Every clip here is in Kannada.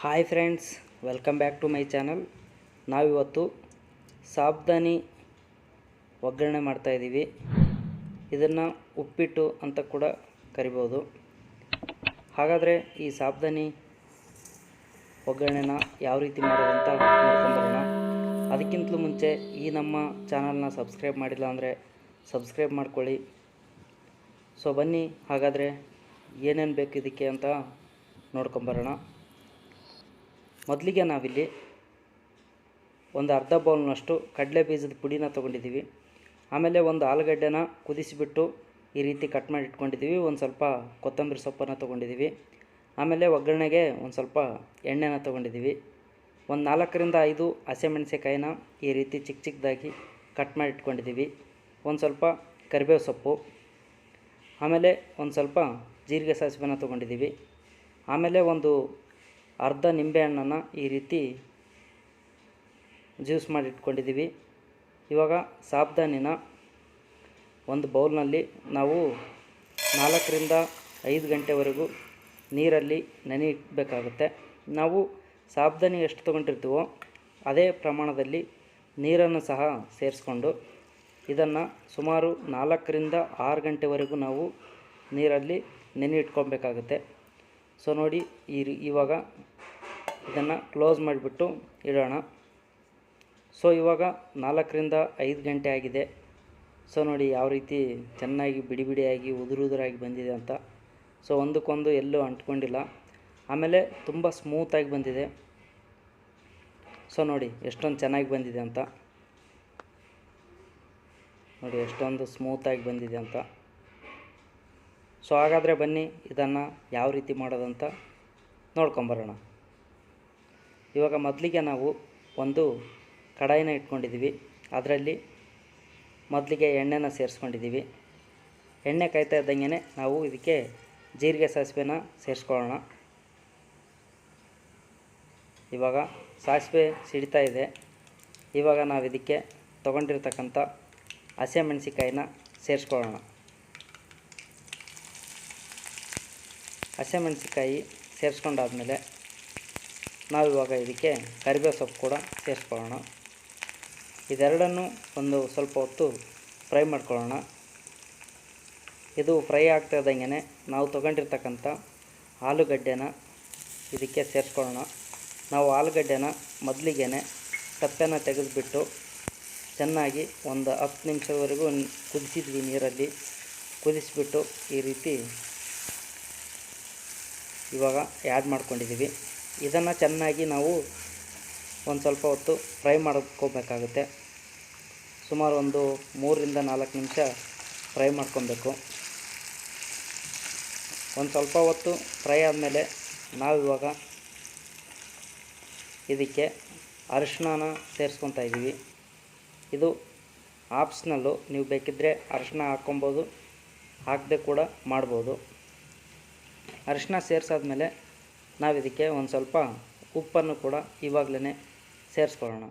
Hi friends, welcome back to my channel. ನಾವಿವತ್ತು ಸಾಬ್ದಾನಿ ಒಗ್ಗರಣೆ ಮಾಡ್ತಾಯಿದ್ದೀವಿ. ಇದನ್ನು ಉಪ್ಪಿಟ್ಟು ಅಂತ ಕೂಡ ಕರಿಬೋದು. ಹಾಗಾದರೆ ಈ ಸಾಬ್ದಾನಿ ಒಗ್ಗರಣೆನ ಯಾವ ರೀತಿ ಮಾಡೋದಂತ ನೋಡ್ಕೊಂಬರೋಣ. ಅದಕ್ಕಿಂತಲೂ ಮುಂಚೆ ಈ ನಮ್ಮ ಚಾನಲ್ನ ಸಬ್ಸ್ಕ್ರೈಬ್ ಮಾಡಿಲ್ಲ ಅಂದರೆ ಸಬ್ಸ್ಕ್ರೈಬ್ ಮಾಡ್ಕೊಳ್ಳಿ. ಸೊ ಬನ್ನಿ, ಹಾಗಾದರೆ ಏನೇನು ಬೇಕು ಇದಕ್ಕೆ ಅಂತ ನೋಡ್ಕೊಂಬರೋಣ. ಮೊದಲಿಗೆ ನಾವಿಲ್ಲಿ ಒಂದು ಅರ್ಧ ಬೌಲ್ನಷ್ಟು ಕಡಲೆ ಬೀಜದ ಪುಡಿನ ತೊಗೊಂಡಿದ್ದೀವಿ. ಆಮೇಲೆ ಒಂದು ಆಲೂಗಡ್ಡೆನ ಕುದಿಸಿಬಿಟ್ಟು ಈ ರೀತಿ ಕಟ್ ಮಾಡಿ ಇಟ್ಕೊಂಡಿದ್ದೀವಿ. ಒಂದು ಸ್ವಲ್ಪ ಕೊತ್ತಂಬರಿ ಸೊಪ್ಪನ್ನು ತೊಗೊಂಡಿದ್ದೀವಿ. ಆಮೇಲೆ ಒಗ್ಗರಣೆಗೆ ಒಂದು ಸ್ವಲ್ಪ ಎಣ್ಣೆನ ತೊಗೊಂಡಿದ್ದೀವಿ. ಒಂದು 4ರಿಂದ 5 ಹಸಿಮೆಣಸಿಕಾಯಿನ ಈ ರೀತಿ ಚಿಕ್ಕ ಚಿಕ್ಕದಾಗಿ ಕಟ್ ಮಾಡಿ ಇಟ್ಕೊಂಡಿದ್ದೀವಿ. ಒಂದು ಸ್ವಲ್ಪ ಕರಿಬೇವು ಸೊಪ್ಪು, ಆಮೇಲೆ ಒಂದು ಸ್ವಲ್ಪ ಜೀರಿಗೆ ಸಾಸಿವೆನ ತೊಗೊಂಡಿದ್ದೀವಿ. ಆಮೇಲೆ ಒಂದು ಅರ್ಧ ನಿಂಬೆಹಣ್ಣನ್ನು ಈ ರೀತಿ ಜ್ಯೂಸ್ ಮಾಡಿ ಇಟ್ಕೊಂಡಿದ್ದೀವಿ. ಇವಾಗ ಸಾಬ್ದಾನಿನ ಒಂದು ಬೌಲ್ನಲ್ಲಿ ನಾವು 4ರಿಂದ 5 ಗಂಟೆವರೆಗೂ ನೀರಲ್ಲಿ ನೆನೆ ಇಡಬೇಕಾಗುತ್ತೆ. ನಾವು ಸಾಬ್ದಾನಿ ಎಷ್ಟು ತೊಗೊಂಡಿರ್ತೀವೋ ಅದೇ ಪ್ರಮಾಣದಲ್ಲಿ ನೀರನ್ನು ಸಹ ಸೇರಿಸ್ಕೊಂಡು ಇದನ್ನು ಸುಮಾರು 4ರಿಂದ 6 ಗಂಟೆವರೆಗೂ ನಾವು ನೀರಲ್ಲಿ ನೆನೆ ಇಟ್ಕೊಬೇಕಾಗುತ್ತೆ. ಸೊ ನೋಡಿ, ಇವಾಗ ಇದನ್ನು ಕ್ಲೋಸ್ ಮಾಡಿಬಿಟ್ಟು ಇಡೋಣ. ಸೊ ಇವಾಗ 4ರಿಂದ 5 ಗಂಟೆ ಆಗಿದೆ. ಸೊ ನೋಡಿ ಯಾವ ರೀತಿ ಚೆನ್ನಾಗಿ ಬಿಡಿ ಬಿಡಿಯಾಗಿ ಉದುರಾಗಿ ಬಂದಿದೆ ಅಂತ. ಸೊ ಒಂದಕ್ಕೊಂದು ಎಲ್ಲೂ ಅಂಟ್ಕೊಂಡಿಲ್ಲ. ಆಮೇಲೆ ತುಂಬ ಸ್ಮೂತಾಗಿ ಬಂದಿದೆ. ಸೊ ನೋಡಿ ಎಷ್ಟೊಂದು ಚೆನ್ನಾಗಿ ಬಂದಿದೆ ಅಂತ. ನೋಡಿ ಎಷ್ಟೊಂದು ಸ್ಮೂತಾಗಿ ಬಂದಿದೆ ಅಂತ. ಸೊ ಹಾಗಾದರೆ ಬನ್ನಿ ಇದನ್ನು ಯಾವ ರೀತಿ ಮಾಡೋದಂತ ನೋಡ್ಕೊಂಬರೋಣ. ಇವಾಗ ಮೊದಲಿಗೆ ನಾವು ಒಂದು ಕಡಾಯಿನ ಇಟ್ಕೊಂಡಿದ್ದೀವಿ. ಅದರಲ್ಲಿ ಮೊದಲಿಗೆ ಎಣ್ಣೆನ ಸೇರಿಸ್ಕೊಂಡಿದ್ದೀವಿ. ಎಣ್ಣೆ ಕಾಯ್ತಾ ಇದ್ದಂಗೆ ನಾವು ಇದಕ್ಕೆ ಜೀರಿಗೆ ಸಾಸಿವೆನ ಸೇರಿಸ್ಕೊಳ್ಳೋಣ. ಇವಾಗ ಸಾಸಿವೆ ಸಿಡಿತಾ ಇದೆ. ಇವಾಗ ನಾವು ಇದಕ್ಕೆ ತೊಗೊಂಡಿರ್ತಕ್ಕಂಥ ಹಸಿಮೆಣಸಿಕಾಯಿನ ಸೇರಿಸ್ಕೊಳ್ಳೋಣ. ಹಸಿಮೆಣಸಿಕಾಯಿ ಸೇರಿಸ್ಕೊಂಡಾದ್ಮೇಲೆ ನಾವಿವಾಗ ಇದಕ್ಕೆ ಕರಿಬೇವು ಸೊಪ್ಪು ಕೂಡ ಸೇರಿಸ್ಕೊಳ್ಳೋಣ. ಇದೆರಡನ್ನು ಒಂದು ಸ್ವಲ್ಪ ಹೊತ್ತು ಫ್ರೈ ಮಾಡ್ಕೊಳ್ಳೋಣ. ಇದು ಫ್ರೈ ಆಗ್ತಾ ಇದ್ದಂಗೆ ನಾವು ತೊಗೊಂಡಿರ್ತಕ್ಕಂಥ ಆಲೂಗಡ್ಡೆನ ಇದಕ್ಕೆ ಸೇರಿಸ್ಕೊಳ್ಳೋಣ. ನಾವು ಆಲೂಗಡ್ಡೆನ ಮೊದಲಿಗೆ ತಪ್ಪೆನ ತೆಗೆದುಬಿಟ್ಟು ಚೆನ್ನಾಗಿ ಒಂದು 10 ನಿಮಿಷದವರೆಗೂ ಕುದಿಸಿದ್ವಿ. ನೀರಲ್ಲಿ ಕುದಿಸಿಬಿಟ್ಟು ಈ ರೀತಿ ಇವಾಗ ಆ್ಯಡ್ ಮಾಡ್ಕೊಂಡಿದ್ದೀವಿ. ಇದನ್ನು ಚೆನ್ನಾಗಿ ನಾವು ಒಂದು ಸ್ವಲ್ಪ ಹೊತ್ತು ಫ್ರೈ ಮಾಡ್ಕೋಬೇಕಾಗುತ್ತೆ. ಸುಮಾರು ಒಂದು 3ರಿಂದ 4 ನಿಮಿಷ ಫ್ರೈ ಮಾಡ್ಕೊಬೇಕು. ಒಂದು ಸ್ವಲ್ಪ ಹೊತ್ತು ಫ್ರೈ ಆದಮೇಲೆ ನಾವಿವಾಗ ಇದಕ್ಕೆ ಅರಿಶಿಣನ ಸೇರಿಸ್ಕೊತಾ ಇದ್ದೀವಿ. ಇದು ಆಪ್ಷನಲ್ಲು, ನೀವು ಬೇಕಿದ್ದರೆ ಅರಿಶಿಣ ಹಾಕ್ಕೊಬೋದು, ಹಾಕದೆ ಕೂಡ ಮಾಡ್ಬೋದು. ಅರಿಶಿಣ ಸೇರಿಸಾದ್ಮೇಲೆ ನಾವು ಇದಕ್ಕೆ ಒಂದು ಸ್ವಲ್ಪ ಉಪ್ಪನ್ನು ಕೂಡ ಇವಾಗಲೇ ಸೇರಿಸ್ಕೊಳ್ಳೋಣ.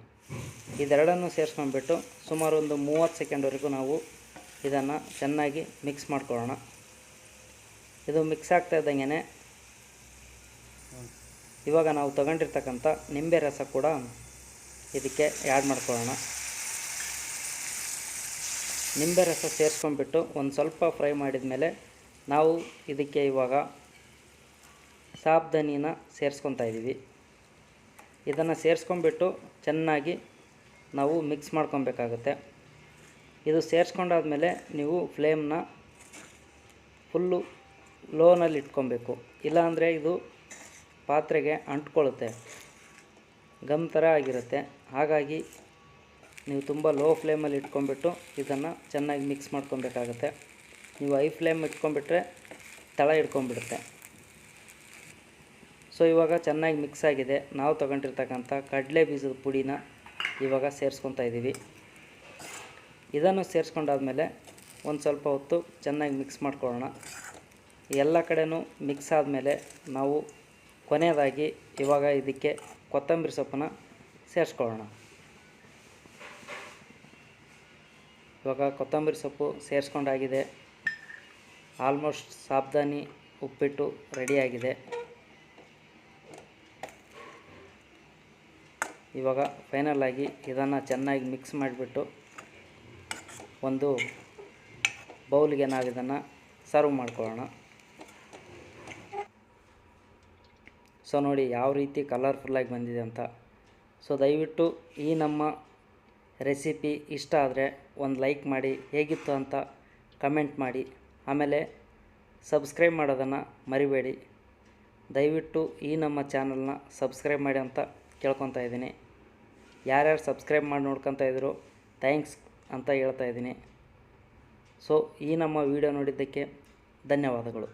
ಇದೆರಡನ್ನು ಸೇರಿಸ್ಕೊಂಡ್ಬಿಟ್ಟು ಸುಮಾರು ಒಂದು 30 ಸೆಕೆಂಡ್ವರೆಗೂ ನಾವು ಇದನ್ನು ಚೆನ್ನಾಗಿ ಮಿಕ್ಸ್ ಮಾಡ್ಕೊಳ್ಳೋಣ. ಇದು ಮಿಕ್ಸ್ ಆಗ್ತಾ ಇದ್ದಂಗೆ ಇವಾಗ ನಾವು ತಗೊಂಡಿರ್ತಕ್ಕಂಥ ನಿಂಬೆ ರಸ ಕೂಡ ಇದಕ್ಕೆ ಆ್ಯಡ್ ಮಾಡ್ಕೊಳ್ಳೋಣ. ನಿಂಬೆ ರಸ ಸೇರಿಸ್ಕೊಂಡ್ಬಿಟ್ಟು ಒಂದು ಸ್ವಲ್ಪ ಫ್ರೈ ಮಾಡಿದ ಮೇಲೆ ನಾವು ಇದಕ್ಕೆ ಇವಾಗ ಸಾಬ್ದಾನಿನ ಸೇರಿಸ್ಕೊತಾ ಇದ್ದೀವಿ. ಇದನ್ನು ಸೇರಿಸ್ಕೊಂಡ್ಬಿಟ್ಟು ಚೆನ್ನಾಗಿ ನಾವು ಮಿಕ್ಸ್ ಮಾಡ್ಕೊಬೇಕಾಗುತ್ತೆ. ಇದು ಸೇರಿಸ್ಕೊಂಡಾದ್ಮೇಲೆ ನೀವು ಫ್ಲೇಮ್ನ ಫುಲ್ಲು ಲೋನಲ್ಲಿ ಇಟ್ಕೊಬೇಕು. ಇಲ್ಲಾಂದರೆ ಇದು ಪಾತ್ರೆಗೆ ಅಂಟ್ಕೊಳ್ಳುತ್ತೆ, ಗಮ್ ಥರ ಆಗಿರುತ್ತೆ. ಹಾಗಾಗಿ ನೀವು ತುಂಬ ಲೋ ಫ್ಲೇಮಲ್ಲಿ ಇಟ್ಕೊಂಡ್ಬಿಟ್ಟು ಇದನ್ನು ಚೆನ್ನಾಗಿ ಮಿಕ್ಸ್ ಮಾಡ್ಕೊಬೇಕಾಗತ್ತೆ. ನೀವು ಹೈ ಫ್ಲೇಮ್ ಇಟ್ಕೊಂಡ್ಬಿಟ್ರೆ ತಳ ಹಿಡ್ಕೊಂಡ್ಬಿಡುತ್ತೆ. ಸೊ ಇವಾಗ ಚೆನ್ನಾಗಿ ಮಿಕ್ಸ್ ಆಗಿದೆ. ನಾವು ತೊಗೊಂಡಿರ್ತಕ್ಕಂಥ ಕಡಲೆ ಬೀಜದ ಪುಡಿನ ಇವಾಗ ಸೇರಿಸ್ಕೊತಾ ಇದ್ದೀವಿ. ಇದನ್ನು ಸೇರಿಸ್ಕೊಂಡಾದ್ಮೇಲೆ ಒಂದು ಸ್ವಲ್ಪ ಹೊತ್ತು ಚೆನ್ನಾಗಿ ಮಿಕ್ಸ್ ಮಾಡ್ಕೊಳ್ಳೋಣ. ಎಲ್ಲ ಕಡೆನೂ ಮಿಕ್ಸ್ ಆದಮೇಲೆ ನಾವು ಕೊನೆಯದಾಗಿ ಇವಾಗ ಇದಕ್ಕೆ ಕೊತ್ತಂಬರಿ ಸೊಪ್ಪನ್ನು ಸೇರಿಸ್ಕೊಳ್ಳೋಣ. ಇವಾಗ ಕೊತ್ತಂಬರಿ ಸೊಪ್ಪು ಸೇರಿಸ್ಕೊಂಡಾಗಿದೆ. ಆಲ್ಮೋಸ್ಟ್ ಸಾಬ್ದಾನಿ ಉಪ್ಪಿಟ್ಟು ರೆಡಿಯಾಗಿದೆ. ಇವಾಗ ಫೈನಲ್ ಆಗಿ ಇದನ್ನು ಚೆನ್ನಾಗಿ ಮಿಕ್ಸ್ ಮಾಡಿಬಿಟ್ಟು ಒಂದು ಬೌಲ್ಗೆ ನಾವು ಇದನ್ನು ಸರ್ವ್ ಮಾಡ್ಕೊಳ್ಳೋಣ. ಸೊ ನೋಡಿ ಯಾವ ರೀತಿ ಕಲರ್ಫುಲ್ಲಾಗಿ ಬಂದಿದೆ ಅಂತ. ಸೊ ದಯವಿಟ್ಟು ಈ ನಮ್ಮ ರೆಸಿಪಿ ಇಷ್ಟ ಆದರೆ ಒಂದು ಲೈಕ್ ಮಾಡಿ, ಹೇಗಿತ್ತು ಅಂತ ಕಮೆಂಟ್ ಮಾಡಿ, ಆಮೇಲೆ ಸಬ್ಸ್ಕ್ರೈಬ್ ಮಾಡೋದನ್ನು ಮರಿಬೇಡಿ. ದಯವಿಟ್ಟು ಈ ನಮ್ಮ ಚಾನಲ್ನ ಸಬ್ಸ್ಕ್ರೈಬ್ ಮಾಡಿ ಅಂತ ಕೇಳ್ಕೊತಾ ಇದ್ದೀನಿ. ಯಾರ್ಯಾರು ಸಬ್ಸ್ಕ್ರೈಬ್ ಮಾಡಿ ನೋಡ್ಕೊತಾ ಇದ್ರು ಥ್ಯಾಂಕ್ಸ್ ಅಂತ ಹೇಳ್ತಾ ಇದ್ದೀನಿ. ಸೊ ಈ ನಮ್ಮ ವಿಡಿಯೋ ನೋಡಿದ್ದಕ್ಕೆ ಧನ್ಯವಾದಗಳು.